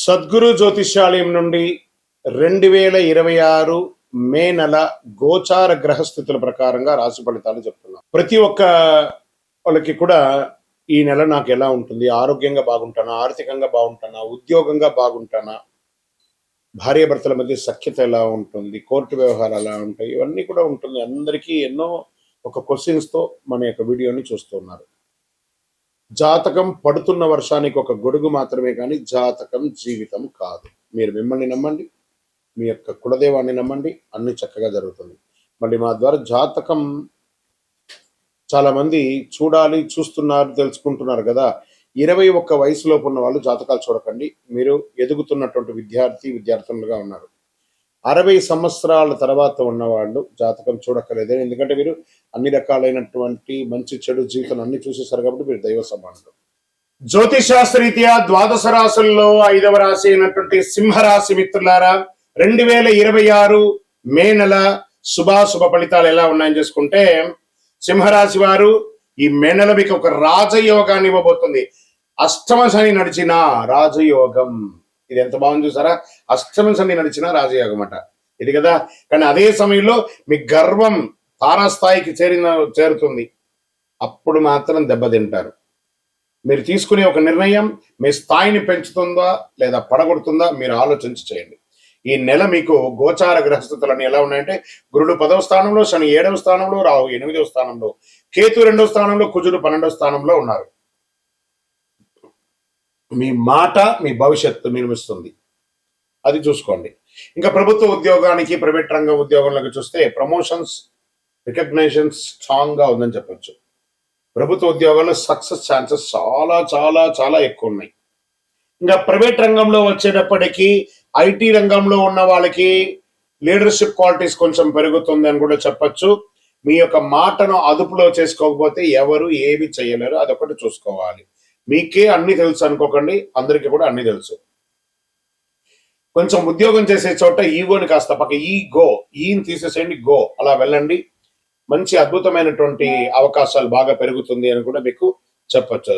సద్గురు జ్యోతిష్యాలయం నుండి 2026 మే నెల గోచార గ్రహస్థితుల ప్రకారంగా రాశి ఫలితాలు చెప్తున్నాం. ప్రతి ఒక్క వాళ్ళకి కూడా ఈ నెల నాకు ఎలా ఉంటుంది, ఆరోగ్యంగా బాగుంటానా, ఆర్థికంగా బాగుంటానా, ఉద్యోగంగా బాగుంటానా, భార్యాభర్తల మధ్య సఖ్యత ఎలా ఉంటుంది, కోర్టు వ్యవహారాలు ఎలా ఉంటాయి, ఇవన్నీ కూడా ఉంటుంది. అందరికీ ఎన్నో ఒక క్వశ్చన్స్తో మన యొక్క వీడియోని చూస్తున్నారు. జాతకం పడుతున్న వర్షానికి ఒక గొడుగు మాత్రమే కానీ జాతకం జీవితం కాదు. మీరు మిమ్మల్ని నమ్మండి, మీ యొక్క కులదేవాన్ని నమ్మండి, అన్ని చక్కగా జరుగుతుంది. మళ్ళీ మా ద్వారా జాతకం చాలా మంది చూడాలి, చూస్తున్నారు, తెలుసుకుంటున్నారు కదా. 21 వయసులోపు ఉన్న వాళ్ళు జాతకాలు చూడకండి. మీరు ఎదుగుతున్నటువంటి విద్యార్థులుగా ఉన్నారు. 60 సంవత్సరాల తర్వాత ఉన్నవాళ్ళు జాతకం చూడక్కర్లేదు. ఎందుకంటే మీరు అన్ని రకాలైనటువంటి మంచి చెడు జీవితం అన్ని చూసేసారు కాబట్టి మీరు దైవ సమానులు. జ్యోతిశాస్త్రరీత్యా ద్వాదశ రాశుల్లో 5వ రాశి అయినటువంటి సింహరాశి మిత్రులారా, 2026 మే నెల శుభాశుభ ఫలితాలు ఎలా ఉన్నాయని చేసుకుంటే, సింహరాశి వారు ఈ మే నెల మీకు ఒక రాజయోగాన్ని ఇవ్వబోతుంది. అష్టమ శని నడిచిన రాజయోగం, ఇది ఎంత బాగుంది చూసారా. అష్టమ శని నడిచిన రాజయోగం అట ఇది కదా. కానీ అదే సమయంలో మీ గర్వం తారాస్థాయికి చేరుతుంది. అప్పుడు మాత్రం దెబ్బతింటారు. మీరు తీసుకునే ఒక నిర్ణయం మీ స్థాయిని పెంచుతుందా లేదా పడగొడుతుందా మీరు ఆలోచించి చేయండి. ఈ నెల మీకు గోచార గ్రహస్థితులన్నీ ఎలా ఉన్నాయంటే, గురుడు 10వ స్థానంలో, శని 7వ స్థానంలో, రాహు 8వ స్థానంలో, కేతు 2వ స్థానంలో, కుజుడు 12వ స్థానంలో ఉన్నారు. మీ మాట మీ భవిష్యత్తు నిర్మిస్తుంది, అది చూసుకోండి. ఇంకా ప్రభుత్వ ఉద్యోగానికి, ప్రైవేట్ రంగ ఉద్యోగంలోకి చూస్తే ప్రమోషన్స్, రికగ్నైజేషన్స్ స్ట్రాంగ్ గా ఉందని చెప్పొచ్చు. ప్రభుత్వ ఉద్యోగాల్లో సక్సెస్ ఛాన్సెస్ చాలా చాలా చాలా ఎక్కువ ఉన్నాయి. ఇంకా ప్రైవేట్ రంగంలో వచ్చేటప్పటికీ ఐటీ రంగంలో ఉన్న వాళ్ళకి లీడర్షిప్ క్వాలిటీస్ కొంచెం పెరుగుతుంది అని కూడా చెప్పచ్చు. మీ యొక్క మాటను అదుపులో చేసుకోకపోతే ఎవరు ఏమి చేయలేరు, అదొకటి చూసుకోవాలి. మీకే అన్ని తెలుసు అనుకోకండి, అందరికీ కూడా అన్ని తెలుసు. కొంచెం ఉద్యోగం చేసే చోట ఈగోని కాస్త ఈని తీసేసేయండి, గో అలా వెళ్ళండి. మంచి అద్భుతమైనటువంటి అవకాశాలు బాగా పెరుగుతుంది అని కూడా మీకు చెప్పచ్చు.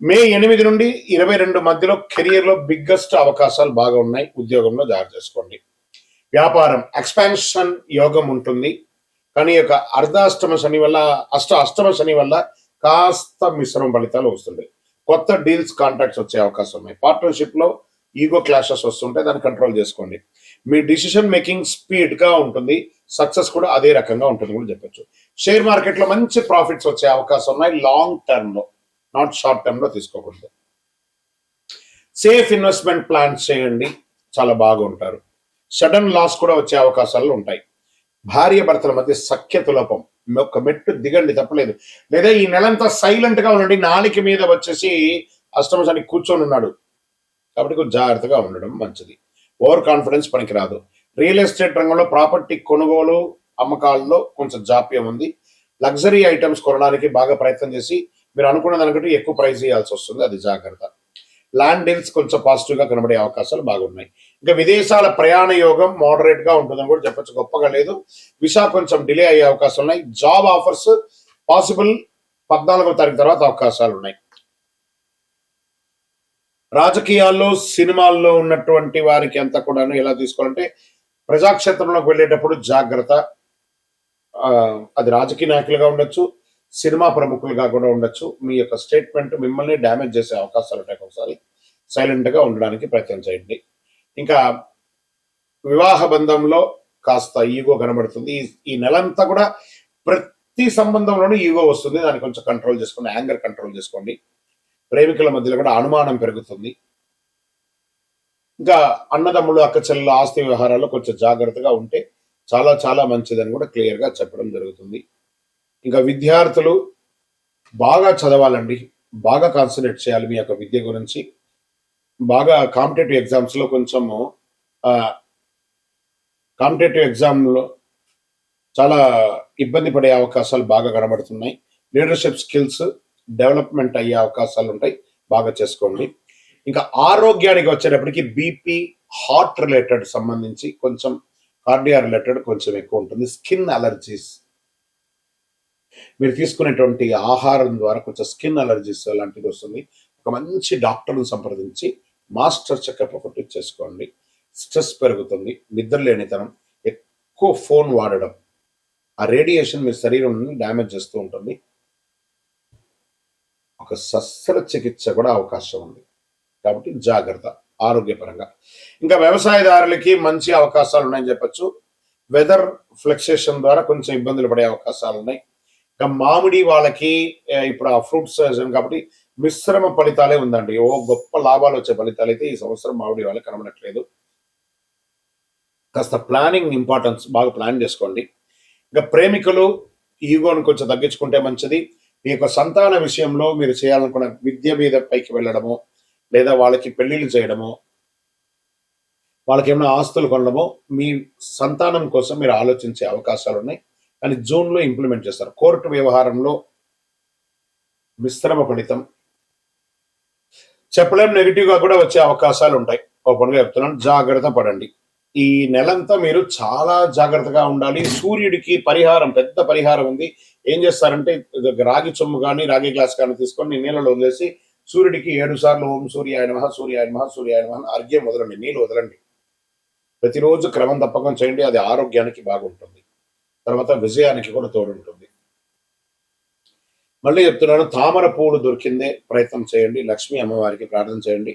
మే 8 నుండి 22 మధ్యలో కెరియర్ లో బిగ్గెస్ట్ అవకాశాలు బాగా ఉన్నాయి. ఉద్యోగంలో జాగ్రత్త చేసుకోండి. వ్యాపారం ఎక్స్పాన్షన్ యోగం ఉంటుంది. కానీ యొక్క అర్ధాష్టమ శని వల్ల అష్టమ శని వల్ల కాస్త మిశ్రమ ఫలితాలు వస్తుంటాయి. కొత్త డీల్స్, కాంట్రాక్ట్స్ వచ్చే అవకాశం ఉన్నాయి. పార్ట్నర్షిప్ లో ఈగో క్లాషెస్ వస్తుంటాయి, దాన్ని కంట్రోల్ చేసుకోండి. మీ డిసిషన్ మేకింగ్ స్పీడ్ గా ఉంటుంది. సక్సెస్ కూడా అదే రకంగా ఉంటుంది కూడా చెప్పొచ్చు. షేర్ మార్కెట్ లో మంచి ప్రాఫిట్స్ వచ్చే అవకాశం ఉన్నాయి. లాంగ్ టర్మ్ లో, నాట్ షార్ట్ టర్మ్ లో తీసుకోకూడదు. సేఫ్ ఇన్వెస్ట్మెంట్ ప్లాన్స్ చేయండి, చాలా బాగుంటారు. సడన్ లాస్ కూడా వచ్చే అవకాశాలు ఉంటాయి. భార్య భర్తల మధ్య సఖ్యత లోపం, ఒక మెట్టు దిగండి, తప్పలేదు. లేదా ఈ నెలంతా సైలెంట్ గా ఉండండి. నాలిక మీద వచ్చేసి అష్టమ శని కూర్చొని ఉన్నాడు కాబట్టి కొంచెం జాగ్రత్తగా ఉండడం మంచిది. ఓవర్ కాన్ఫిడెన్స్ పనికిరాదు. రియల్ ఎస్టేట్ రంగంలో ప్రాపర్టీ కొనుగోలు అమ్మకాల్లో కొంచెం జాప్యం ఉంది. లగ్జరీ ఐటమ్స్ కొనడానికి బాగా ప్రయత్నం చేసి మీరు అనుకున్న దానికంటే ఎక్కువ ప్రైస్ ఇవ్వాల్సి వస్తుంది, అది జాగ్రత్త. ల్యాండ్ డీల్స్ కొంచెం పాజిటివ్ గా కనబడే అవకాశాలు బాగున్నాయి. ఇంకా విదేశాల ప్రయాణ యోగం మోడరేట్ గా ఉంటుందని కూడా చెప్పచ్చు, గొప్పగా లేదు. విసా కొంచెం డిలే అయ్యే అవకాశాలు ఉన్నాయి. జాబ్ ఆఫర్స్ పాసిబుల్ 14వ తారీఖు తర్వాత అవకాశాలు ఉన్నాయి. రాజకీయాల్లో, సినిమాల్లో ఉన్నటువంటి వారికి అంతా కూడా ఎలా తీసుకోవాలంటే, ప్రజాక్షేత్రంలోకి వెళ్ళేటప్పుడు జాగ్రత్త. అది రాజకీయ నాయకులుగా ఉండొచ్చు, సినిమా ప్రముఖులుగా కూడా ఉండొచ్చు. మీ యొక్క స్టేట్మెంట్ మిమ్మల్ని డ్యామేజ్ చేసే అవకాశాలు ఉంటాయి. ఒకసారి సైలెంట్ గా ఉండడానికి ప్రయత్నం చేయండి. ఇంకా వివాహ బంధంలో కాస్త ఈగో కనబడుతుంది. ఈ నెలంతా కూడా ప్రతి సంబంధంలోనూ ఈగో వస్తుంది, దాన్ని కొంచెం కంట్రోల్ చేసుకోండి. యాంగర్ కంట్రోల్ చేసుకోండి. ప్రేమికుల మధ్యలో కూడా అనుమానం పెరుగుతుంది. ఇంకా అన్నదమ్ములు, అక్క చెల్లెలు ఆస్తి వ్యవహారాల్లో కొంచెం జాగ్రత్తగా ఉంటే చాలా చాలా మంచిదని కూడా క్లియర్ గా చెప్పడం జరుగుతుంది. ఇంకా విద్యార్థులు బాగా చదవాలండి, బాగా కాన్సన్ట్రేట్ చేయాలి మీ యొక్క విద్య గురించి. బాగా కాంపిటేటివ్ ఎగ్జామ్స్ లో కొంచెము కాంపిటేటివ్ ఎగ్జామ్ లో చాలా ఇబ్బంది పడే అవకాశాలు బాగా కనబడుతున్నాయి. లీడర్షిప్ స్కిల్స్ డెవలప్మెంట్ అయ్యే అవకాశాలు ఉంటాయి, బాగా చేసుకోండి. ఇంకా ఆరోగ్యానికి వచ్చేటప్పటికి బీపీ, హార్ట్ రిలేటెడ్ సంబంధించి కొంచెం, కార్డియా రిలేటెడ్ కొంచెం ఎక్కువ ఉంటుంది. స్కిన్ అలర్జీస్, మీరు తీసుకునేటువంటి ఆహారం ద్వారా కొంచెం స్కిన్ అలర్జీస్ లాంటిది వస్తుంది. ఒక మంచి డాక్టర్ని సంప్రదించి మాస్టర్ చెకప్ ఒకటి చేసుకోండి. స్ట్రెస్ పెరుగుతుంది, నిద్ర లేనితనం, ఎక్కువ ఫోన్ వాడడం, ఆ రేడియేషన్ మీ శరీరంని డ్యామేజ్ చేస్తూ ఉంటుంది. ఒక శస్త్రచికిత్స కూడా అవకాశం ఉంది. కాబట్టి జాగ్రత్త ఆరోగ్యపరంగా. ఇంకా వ్యవసాయదారులకి మంచి అవకాశాలు ఉన్నాయని చెప్పొచ్చు. వెదర్ ఫ్లక్సేషన్ ద్వారా కొంచెం ఇబ్బందులు పడే అవకాశాలు ఉన్నాయి. ఇంకా మామిడి వాళ్ళకి ఇప్పుడు ఆ ఫ్రూట్ సీజన్ కాబట్టి మిశ్రమ ఫలితాలే ఉందండి. ఓ గొప్ప లాభాలు వచ్చే ఫలితాలు అయితే ఈ సంవత్సరం మామిడి వాళ్ళకి కనబడట్లేదు. కాస్త ప్లానింగ్ ఇంపార్టెన్స్, బాగా ప్లాన్ చేసుకోండి. ఇంకా ప్రేమికులు ఈగోను కొంచెం తగ్గించుకుంటే మంచిది. మీ యొక్క సంతాన విషయంలో మీరు చేయాలనుకున్న విద్య మీద పైకి వెళ్ళడము, లేదా వాళ్ళకి పెళ్లిళ్ళు చేయడమో, వాళ్ళకి ఏమైనా ఆస్తులు కొనడమో మీ సంతానం కోసం మీరు ఆలోచించే అవకాశాలు ఉన్నాయి. కానీ జూన్లో ఇంప్లిమెంట్ చేస్తారు. కోర్టు వ్యవహారంలో మిశ్రమ ఫలితం, చెప్పలేం, నెగిటివ్ గా కూడా వచ్చే అవకాశాలు ఉంటాయి. ఓపెన్గా చెప్తున్నాను, జాగ్రత్త పడండి. ఈ నెలంతా మీరు చాలా జాగ్రత్తగా ఉండాలి. సూర్యుడికి పరిహారం, పెద్ద పరిహారం ఉంది. ఏం చేస్తారంటే రాగి చొమ్ము కానీ రాగి గ్లాస్ కానీ తీసుకొని నీళ్ళలో వదిలేసి సూర్యుడికి 7 సార్లు ఓం సూర్యాయ నమః సూర్యాయ నమః సూర్యాయ నమః అర్ఘ్యం వదలండి, నీళ్ళు వదలండి. ప్రతిరోజు క్రమం తప్పకం చేయండి. అది ఆరోగ్యానికి బాగుంటుంది, తర్వాత విజయానికి కూడా తోడుంటుంది. మళ్ళీ చెప్తున్నాను, తామర పూలు దొరికిందే ప్రయత్నం చేయండి. లక్ష్మీ అమ్మవారికి ప్రార్థన చేయండి.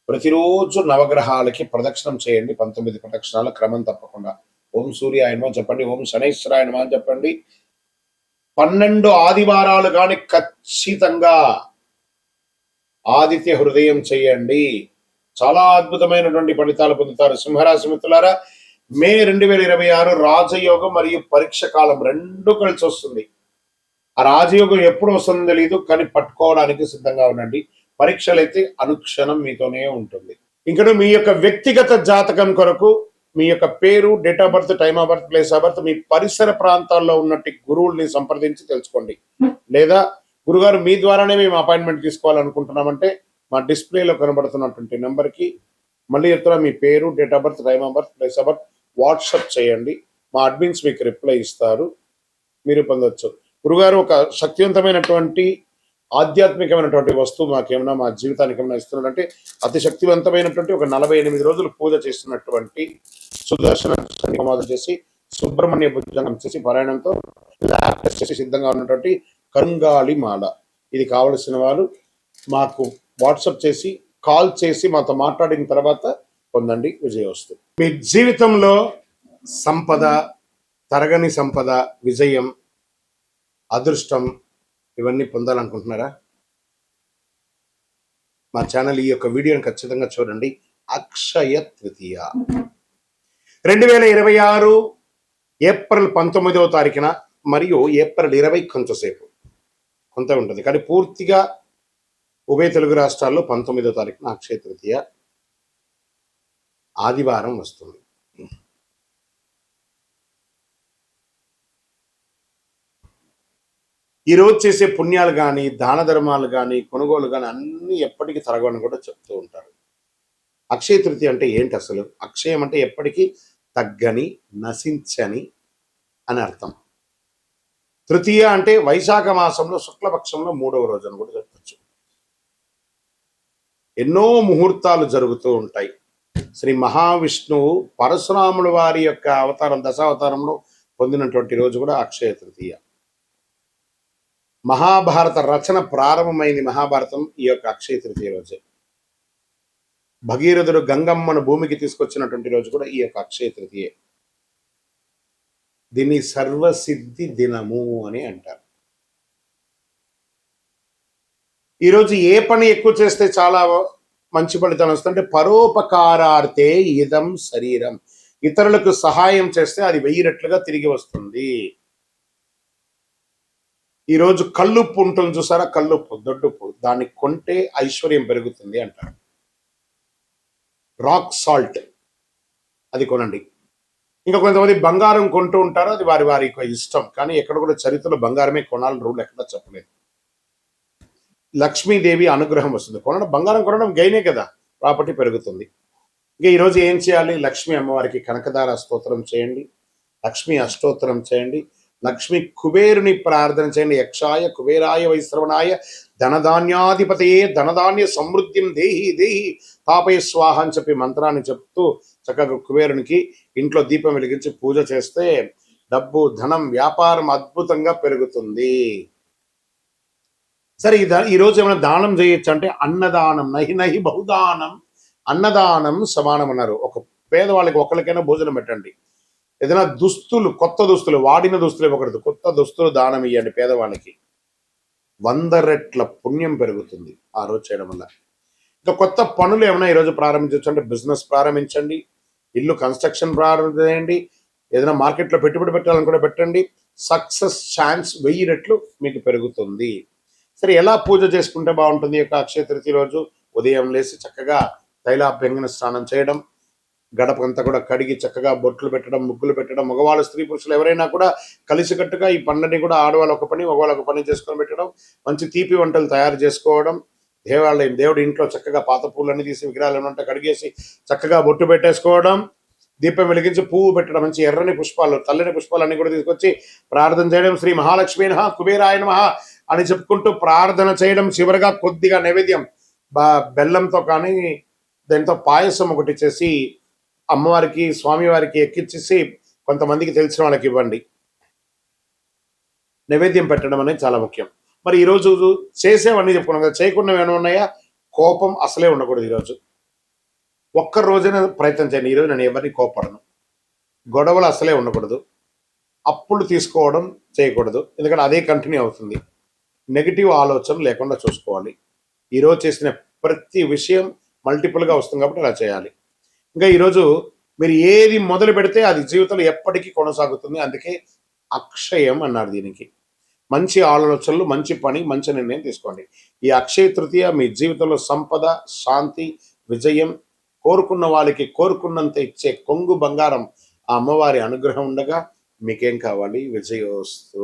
ప్రతిరోజు నవగ్రహాలకి ప్రదక్షిణం చేయండి. 19 ప్రదక్షిణాలు క్రమం తప్పకుండా. ఓం సూర్యాయ నమః చెప్పండి, ఓం శనైశ్వరాయ నమః చెప్పండి. 12 ఆదివారాలు కానీ ఖచ్చితంగా ఆదిత్య హృదయం చేయండి. చాలా అద్భుతమైనటువంటి ఫలితాలు పొందుతారు. సింహరాశి మిత్రులారా, మే 2026 రాజయోగం మరియు పరీక్ష కాలం రెండు కలిసి వస్తుంది. ఆ రాజయోగం ఎప్పుడు వస్తుందో తెలియదు, కానీ పట్టుకోవడానికి సిద్ధంగా ఉండండి. పరీక్షలు అయితే అనుక్షణం మీతోనే ఉంటుంది. ఇంకా మీ యొక్క వ్యక్తిగత జాతకం కొరకు మీ యొక్క పేరు, date of birth, time of birth, place of birth, మీ పరిసర ప్రాంతాల్లో ఉన్నట్టు గురువుల్ని సంప్రదించి తెలుసుకోండి. లేదా గురుగారు మీ ద్వారానే మేము అపాయింట్మెంట్ తీసుకోవాలనుకుంటున్నామంటే మా డిస్ప్లేలో కనబడుతున్నటువంటి నెంబర్కి మళ్ళీ చెప్తున్నా, మీ పేరు, date of birth, time of birth, place of birth WhatsApp చేయండి. మా అడ్మిన్స్ మీకు రిప్లై ఇస్తారు, మీరు పొందవచ్చు. గురుగారు ఒక శక్తివంతమైనటువంటి ఆధ్యాత్మికమైనటువంటి వస్తువు మాకేమైనా మా జీవితానికి ఏమైనా ఇస్తున్నాడంటే అతి శక్తివంతమైనటువంటి ఒక 48 రోజులు పూజ చేస్తున్నటువంటి సుదర్శన హోమాలు చేసి సుబ్రహ్మణ్య భుజంగం చేసి పారాయణంతో చేసి సిద్ధంగా ఉన్నటువంటి కంగాళి మాల. ఇది కావలసిన వారు మాకు వాట్సాప్ చేసి కాల్ చేసి మాతో మాట్లాడిన తర్వాత పొందండి విజయోస్తు. మీ జీవితంలో సంపద, తరగని సంపద, విజయం, అదృష్టం ఇవన్నీ పొందాలనుకుంటున్నారా? మా ఛానల్ ఈ యొక్క వీడియోని ఖచ్చితంగా చూడండి. అక్షయ తృతీయ 2026 ఏప్రిల్ 19వ తారీఖున మరియు ఏప్రిల్ 20 కొంతసేపు కొంత ఉంటుంది, కానీ పూర్తిగా ఉభయ తెలుగు రాష్ట్రాల్లో 19వ తారీఖున అక్షయ తృతీయ ఆదివారం వస్తుంది. ఈరోజు చేసే పుణ్యాలు కానీ, దాన ధర్మాలు కానీ, కొనుగోలు కానీ అన్నీ ఎప్పటికీ తరగని కూడా చెప్తూ ఉంటారు. అక్షయ తృతీయ అంటే ఏంటి అసలు? అక్షయం అంటే ఎప్పటికీ తగ్గని, నశించని అని అర్థం. తృతీయ అంటే వైశాఖ మాసంలో శుక్లపక్షంలో 3వ రోజు అని కూడా చెప్పచ్చు. ఎన్నో ముహూర్తాలు జరుగుతూ ఉంటాయి. శ్రీ మహావిష్ణువు పరశురాముల వారి యొక్క అవతారం, దశావతారంలో పొందినటువంటి రోజు కూడా అక్షయ తృతీయ. మహాభారత రచన ప్రారంభమైంది, మహాభారతం ఈ యొక్క అక్షయ తృతీయ రోజే. భగీరథుడు గంగమ్మను భూమికి తీసుకొచ్చినటువంటి రోజు కూడా ఈ యొక్క అక్షయ తృతీయ. దీన్ని సర్వసిద్ధి దినము అని అంటారు. ఈరోజు ఏ పని ఎక్కువ చేస్తే చాలా మంచి ఫలితాలు వస్తుందంటే పరోపకారార్థే ఇదం శరీరం. ఇతరులకు సహాయం చేస్తే అది 1000 రెట్లుగా తిరిగి వస్తుంది. ఈరోజు కల్లుప్పు ఉంటుంది చూసారా, కల్లుప్పు, దొడ్డుప్పు, దాన్ని కొంటే ఐశ్వర్యం పెరుగుతుంది అంటారు. రాక్ సాల్ట్ అది కొనండి. ఇంకా కొంతమంది బంగారం కొంటూ ఉంటారు, అది వారి వారి ఇష్టం, కానీ ఎక్కడ కూడా చరిత్రలో బంగారమే కొనాలని రూల్ ఎక్కడ చెప్పలేదు. లక్ష్మీదేవి అనుగ్రహం వస్తుంది. బంగారం కొనడం గైనే కదా, ప్రాపర్టీ పెరుగుతుంది. ఇంకా ఈరోజు ఏం చేయాలి? లక్ష్మీ అమ్మవారికి కనకదార స్తోత్రం చేయండి, లక్ష్మీ అష్టోత్తరం చేయండి, లక్ష్మి కుబేరుని ప్రార్థన చేయండి. యక్షాయ కుబేరాయ వైశ్రవణాయ ధనధాన్యాధిపతయే ధనధాన్య సమృద్ధిం దేహి దేహి తాపయ స్వాహ అని చెప్పి మంత్రాన్ని చెప్తూ చక్కగా కుబేరునికి ఇంట్లో దీపం వెలిగించి పూజ చేస్తే డబ్బు, ధనం, వ్యాపారం అద్భుతంగా పెరుగుతుంది. సరే, ఈ రోజు ఏమైనా దానం చేయొచ్చు అంటే అన్నదానం, నహి నహి బహుదానం, అన్నదానం సమానం అన్నారు. ఒక పేదవాళ్ళకి ఒకరికైనా భోజనం పెట్టండి. ఏదైనా దుస్తులు, కొత్త దుస్తులు, వాడిన దుస్తులు ఇవ్వకూడదు, కొత్త దుస్తులు దానం ఇవ్వండి పేదవాళ్ళకి. 100 రెట్ల పుణ్యం పెరుగుతుంది ఆ రోజు చేయడం వల్ల. ఇంకా కొత్త పనులు ఏమైనా ఈరోజు ప్రారంభించవచ్చు అంటే బిజినెస్ ప్రారంభించండి, ఇల్లు కన్స్ట్రక్షన్ ప్రారంభించండి, ఏదైనా మార్కెట్లో పెట్టుబడి పెట్టాలని కూడా పెట్టండి. సక్సెస్ ఛాన్స్ 1000 రెట్లు మీకు పెరుగుతుంది. సరే, ఎలా పూజ చేసుకుంటే బాగుంటుంది? ఈ యొక్క అక్షయ తృతీయ రోజు ఉదయం లేచి చక్కగా తైలాభ్యంగన స్నానం చేయడం, గడపంతా కూడా కడిగి చక్కగా బొట్లు పెట్టడం, ముగ్గులు పెట్టడం, మగవాళ్ళు స్త్రీ పురుషులు ఎవరైనా కూడా కలిసికట్టుగా ఈ పండుని కూడా ఆడవాళ్ళు ఒక పని, మగవాళ్ళు ఒక పని చేసుకొని పెట్టడం, మంచి తీపి వంటలు తయారు చేసుకోవడం, దేవాలయం దేవుడి ఇంట్లో చక్కగా పాత పూలన్నీ తీసి విగ్రహాలు ఏమంటే కడిగేసి చక్కగా బొట్టు పెట్టేసుకోవడం, దీపం వెలిగించి పువ్వు పెట్టడం, మంచి ఎర్రని పుష్పాలు, తెల్లని పుష్పాలు అన్ని కూడా తీసుకొచ్చి ప్రార్థన చేయడం, శ్రీ మహాలక్ష్మీ నమః కుబేరాయ నమః అని చెప్పుకుంటూ ప్రార్థన చేయడం. చివరిగా కొద్దిగా నైవేద్యం బెల్లంతో కానీ దాంతో పాయసం ఒకటి చేసి అమ్మవారికి, స్వామివారికి ఎక్కించేసి కొంతమందికి తెలిసిన వాళ్ళకి ఇవ్వండి. నైవేద్యం పెట్టడం అనేది చాలా ముఖ్యం. మరి ఈరోజు చేసేవన్నీ చెప్పుకున్నాం కదా, చేయకుండా ఏమైనా ఉన్నాయా? కోపం అసలే ఉండకూడదు. ఈరోజు ఒక్క రోజైనా ప్రయత్నం చేయండి. ఈరోజు నేను ఎవరిని కోపడను, గొడవలు అసలే ఉండకూడదు, అప్పులు తీసుకోవడం చేయకూడదు, ఎందుకంటే అదే కంటిన్యూ అవుతుంది. నెగిటివ్ ఆలోచన లేకుండా చూసుకోవాలి. ఈరోజు చేసిన ప్రతి విషయం మల్టిపుల్గా వస్తుంది కాబట్టి అలా చేయాలి. ఇంకా ఈరోజు మీరు ఏది మొదలు పెడితే అది జీవితంలో ఎప్పటికీ కొనసాగుతుంది. అందుకే అక్షయం అన్నారు దీనికి. మంచి ఆలోచనలు, మంచి పని, మంచి నిర్ణయం తీసుకోండి. ఈ అక్షయ తృతీయ మీ జీవితంలో సంపద, శాంతి, విజయం, కోరుకున్న వాళ్ళకి కోరుకున్నంత ఇచ్చే కొంగు బంగారం ఆ అమ్మవారి అనుగ్రహం ఉండగా మీకేం కావాలి? విజయోస్తు.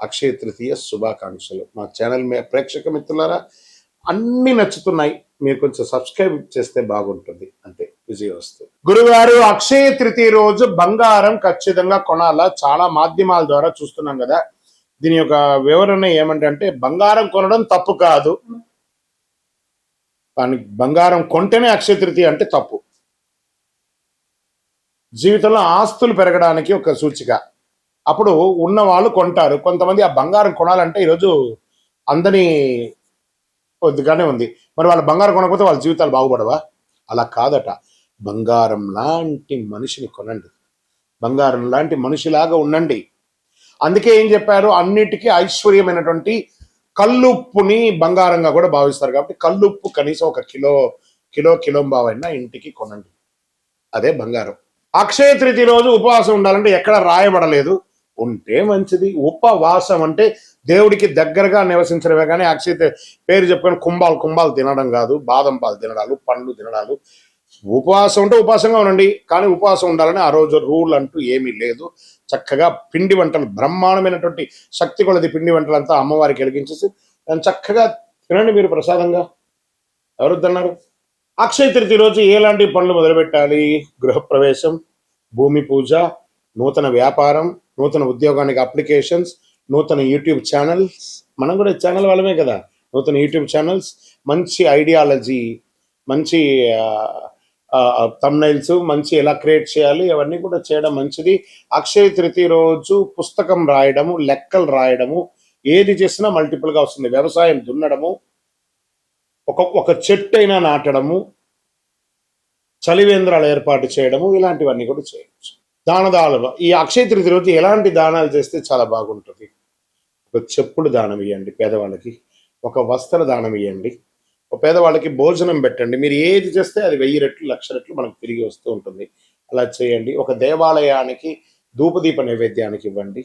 అక్షయ తృతీయ శుభాకాంక్షలు. మా ఛానల్ ప్రేక్షక మిత్రులారా, అన్ని నచ్చుతున్నాయి, మీరు కొంచెం సబ్స్క్రైబ్ చేస్తే బాగుంటుంది. అంతే. విజయోస్తు. గురుగారు, అక్షయ తృతీయ రోజు బంగారం ఖచ్చితంగా కొనాలా? చాలా మాధ్యమాల ద్వారా చూస్తున్నాం కదా, దీని యొక్క వివరణ ఏమంటే బంగారం కొనడం తప్పు కాదు, కానీ బంగారం కొంటేనే అక్షయ తృతీయ అంటే తప్పు. జీవితంలో ఆస్తులు పెరగడానికి ఒక సూచిక. అప్పుడు ఉన్న వాళ్ళు కొంటారు. కొంతమంది ఆ బంగారం కొనాలంటే ఈరోజు అందని కొద్దిగానే ఉంది. మరి వాళ్ళ బంగారం కొనకపోతే వాళ్ళ జీవితాలు బాగుపడవా? అలా కాదట. బంగారం లాంటి మనిషిని కొనండి, బంగారం లాంటి మనిషిలాగా ఉండండి. అందుకే ఏం చెప్పారు? అన్నిటికీ ఐశ్వర్యమైనటువంటి కల్లుప్పుని బంగారంగా కూడా భావిస్తారు. కాబట్టి కల్లుప్పు కనీసం ఒక కిలో బావైనా ఇంటికి కొనండి, అదే బంగారం. అక్షయ తృతీయ రోజు ఉపవాసం ఉండాలంటే ఎక్కడ రాయబడలేదు, ఉంటే మంచిది. ఉపవాసం అంటే దేవుడికి దగ్గరగా నివసించడమే కానీ అక్షయ పేరు చెప్పుకొని కుంభాలు తినడం కాదు, బాదం పాలు తినడాలు, పండ్లు తినడాలు. ఉపవాసం ఉంటే ఉపవాసంగా ఉండండి, కానీ ఉపవాసం ఉండాలని ఆ రోజు రూల్ అంటూ ఏమీ లేదు. చక్కగా పిండి వంటలు, బ్రహ్మాండమైనటువంటి శక్తి కొలది పిండి వంటలంతా అమ్మవారికి వెలిగించేసి దాన్ని చక్కగా తినండి మీరు ప్రసాదంగా. ఎవరొద్దన్నారు? అక్షయ తృతీయ రోజు ఎలాంటి పనులు మొదలుపెట్టాలి? గృహప్రవేశం, భూమి పూజ, నూతన వ్యాపారం, నూతన ఉద్యోగానికి అప్లికేషన్స్, నూతన యూట్యూబ్ ఛానల్స్. మనం కూడా ఛానల్ వాళ్ళమే కదా. నూతన యూట్యూబ్ ఛానల్స్, మంచి ఐడియాలజీ, మంచి థంబ్నైల్స్, మంచి ఎలా క్రియేట్ చేయాలి అవన్నీ కూడా చేయడం మంచిది. అక్షయ తృతీయ రోజు పుస్తకం రాయడము, లెక్కలు రాయడము, ఏది చేసినా మల్టిపుల్గా వస్తుంది. వ్యవసాయం దున్నడము, ఒక చెట్టు అయినా నాటడము, చలివేంద్రాలు ఏర్పాటు చేయడము, ఇలాంటివన్నీ కూడా చేయవచ్చు. దానాలు ఈ అక్షయ తృతీయ రోజు ఎలాంటి దానాలు చేస్తే చాలా బాగుంటుంది? ఒక చెప్పులు దానం ఇవ్వండి పేదవాళ్ళకి, ఒక వస్త్ర దానం ఇవ్వండి, ఒక పేదవాళ్ళకి భోజనం పెట్టండి. మీరు ఏది చేస్తే అది 1000 రెట్లు 1,00,000 రెట్లు మనకు తిరిగి వస్తూ ఉంటుంది. అలా చేయండి. ఒక దేవాలయానికి ధూపదీప నైవేద్యానికి ఇవ్వండి.